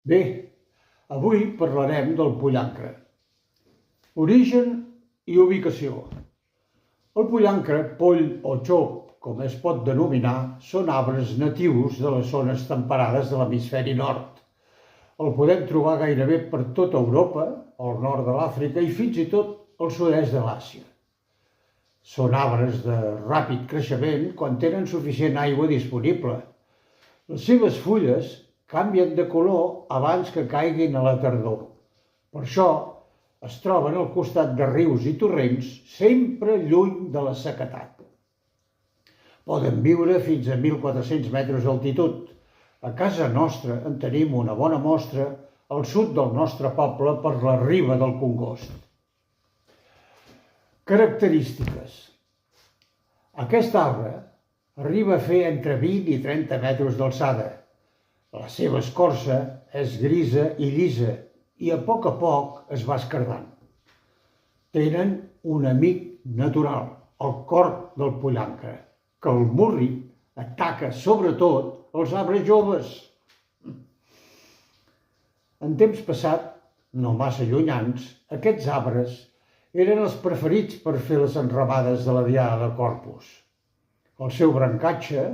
Bé, avui parlarem del pollancre. Origen i ubicació. El pollancre, poll o xop, com es pot denominar, són arbres natius de les zones temperades de l'hemisferi nord. El podem trobar gairebé per tota Europa, al nord de l'Àfrica i fins i tot al sud-est de l'Àsia. Són arbres de ràpid creixement quan tenen suficient aigua disponible. Les seves fulles canvien de color abans que caiguin a la tardor. Per això es troben al costat de rius i torrents, sempre lluny de la sequedat. Poden viure fins a 1.400 metres d'altitud. A casa nostra en tenim una bona mostra al sud del nostre poble per la riba del Congost. Característiques. Aquest arbre arriba a fer entre 20 i 30 metres d'alçada. La seva escorça és grisa i llisa i a poc es va esquerdant. Tenen un amic natural, el corc del pollancre, que el murri ataca sobretot els arbres joves. En temps passat, no massa llunyans, aquests arbres eren els preferits per fer les enramades de la diada de Corpus. El seu brancatge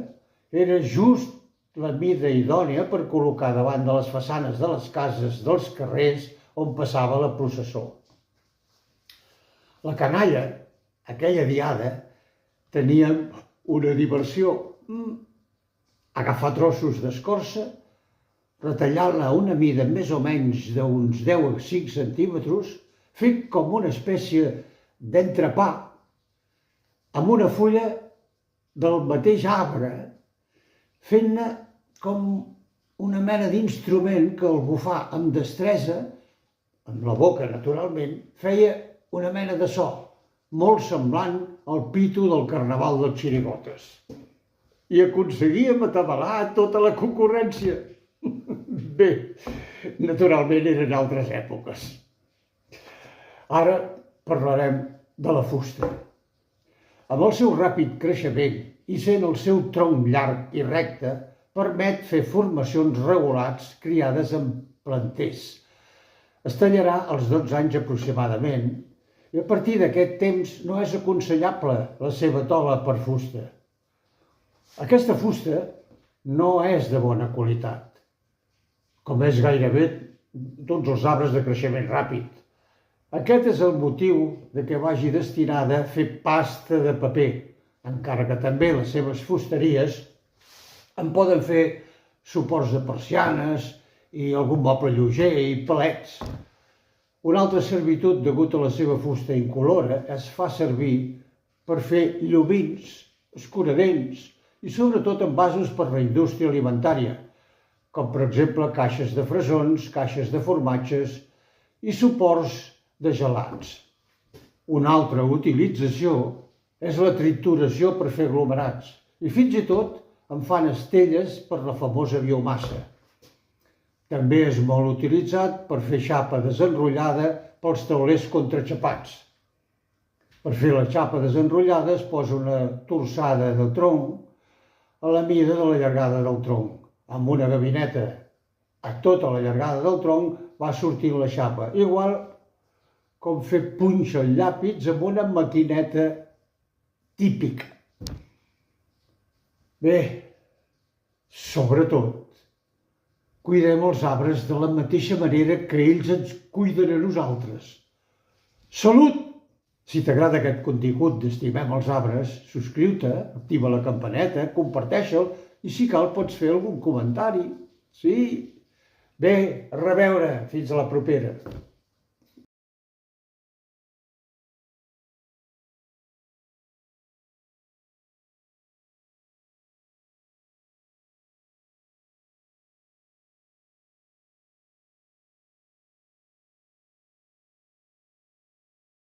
era just la mida idònia per col·locar davant de les façanes de les cases dels carrers on passava la processó. La canalla, aquella diada, tenia una diversió: agafar trossos d'escorça, retallar-la a una mida més o menys d'uns 10 a 5 centímetres, fer com una espècie d'entrepà amb una fulla del mateix arbre, fent-ne com una mena d'instrument que al bufar amb destresa, amb la boca naturalment, feia una mena de so, molt semblant al pito del carnaval dels xirigotes. I aconseguíem atabalar tota la concurrència. Bé, naturalment eren altres èpoques. Ara parlarem de la fusta. Amb el seu ràpid creixement i sent el seu tronc llarg i recte, permet fer formacions regulars criades en planters. Es tallarà als 12 anys aproximadament i a partir d'aquest temps no és aconsellable la seva tola per fusta. Aquesta fusta no és de bona qualitat, com és gairebé tots els arbres de creixement ràpid. Aquest és el motiu de que vagi destinada a fer pasta de paper, encara que també les seves fusteries en poden fer suports de persianes i algun moble lleuger i palets. Una altra servitud degut a la seva fusta incolora es fa servir per fer llumins, escuradents i sobretot envasos per la indústria alimentària, com per exemple caixes de fresons, caixes de formatges i suports de gelats. Una altra utilització és la trituració per fer aglomerats i fins i tot en fan estelles per la famosa biomassa. També és molt utilitzat per fer xapa desenrotllada pels taulers contraxapats. Per fer la xapa desenrotllada es posa una torçada de tronc a la mida de la llargada del tronc. Amb una gavineta a tota la llargada del tronc va sortint la xapa, igual com fer punx al llapis amb una maquineta típica. Bé, sobretot, cuidem els arbres de la mateixa manera que ells ens cuiden a nosaltres. Salut! Si t'agrada aquest contingut d'Estimem els arbres, subscriu-te, activa la campaneta, comparteix-el i si cal pots fer algun comentari. Sí? Bé, a reveure, fins a la propera.